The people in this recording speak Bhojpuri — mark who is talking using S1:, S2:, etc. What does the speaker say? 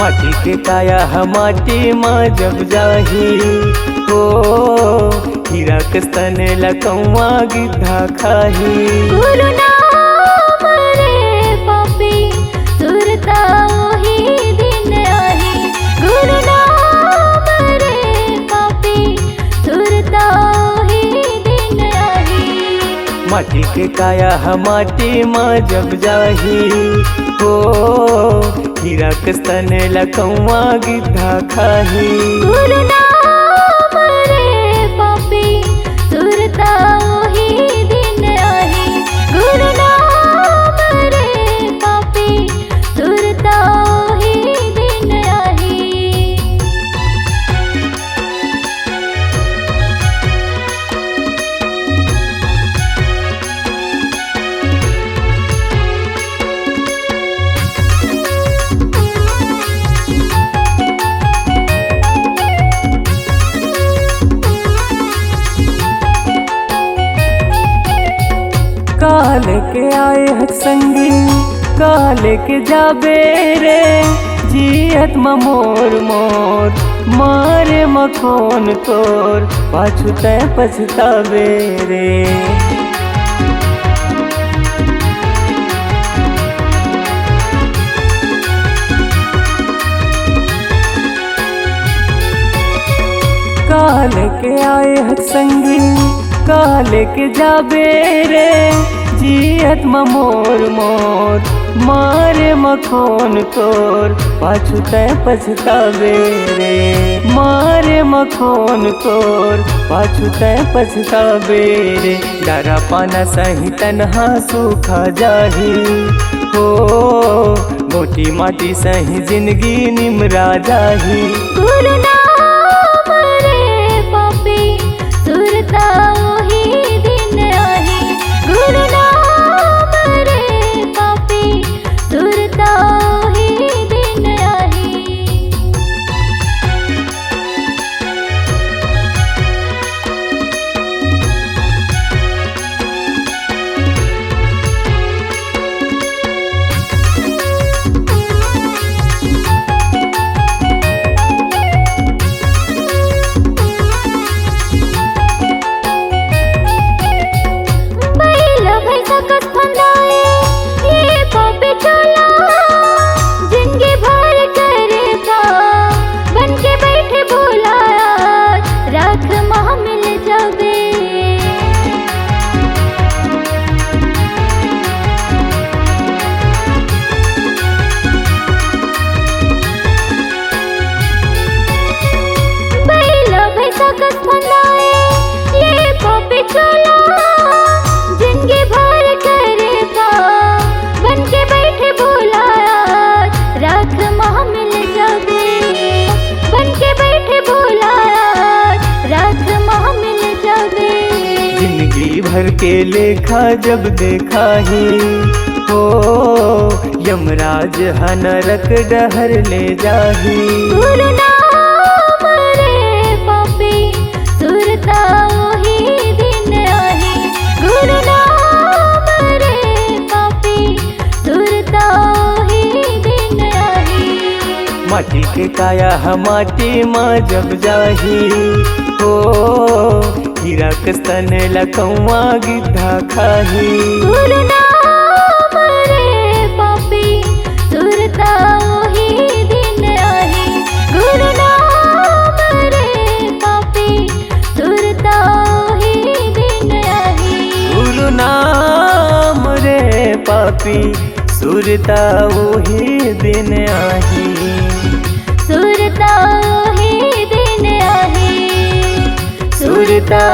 S1: माटी के काया हम माटी माँ जब जाही हो, हीरा के स्तने लकौआ गिद्धा खाही।
S2: गुरु नाम रे पापी सुरता ओही दिन आही। गुरु नाम रे पापी सुरता ओही दिन आही।
S1: माटी के काया हम माटी माँ जब जाही हो, हीरा के स्तने लकौआ गिद्धा खाही।
S2: गुरु नाम रे पापी सुरता ओही दिन आही। गुरु नाम रे पापी सुरता ओही दिन आही।
S1: काल के आए हत संगी काल के जाबे रे, जियत मोर मोर मारे मखोन तोर पाछू तय पछतावे रे। काल के आए हत संगी काल के जाबे रे, जियत मोर मोर मारे मखोन तोर पाछू तय पछतावे रे। मारे मखोन तोर पाछू तय पछतावे रे। डरा पाना सही तनहा सूखा जाही हो, मोटी माटी सही जिंदगी निमरा जाही।
S2: गुरु नाम रे पापी सुरता ओही दिन आही। गुरु नाम रे पापी सुरता ओही दिन आही। जिंदगी भर करे का बन के बैठे भोला, राख माह मिल जावे। बैला भैंसा कस फंदाए ये पापी चोला, जिंदगी भर करे का बन के बैठे भोला, राख माह मिल जावे। बन के बैठे भोला, राख माह मिल जावे।
S1: जिंदगी भर के लेखा जब देखा ही हो, यमराज ह नरक डहर ले जाही।
S2: गुरु नाम रे पापी सुरता ओही दिन आही। गुरु नाम रे पापी सुरता ओही दिन आही।
S1: माटी के काया हम माटी माँ जब जाही हो, हीरा के स्तने लकौआ गिद्धा खाही।
S2: गुरु नाम रे पापी सुरता ओही दिन आही। गुरु नाम रे पापी सुरता ओही दिन आही।
S1: गुरु नाम रे पापी सुरता ओही दिन आही।
S2: सुरता ओही दिन आही। सुरता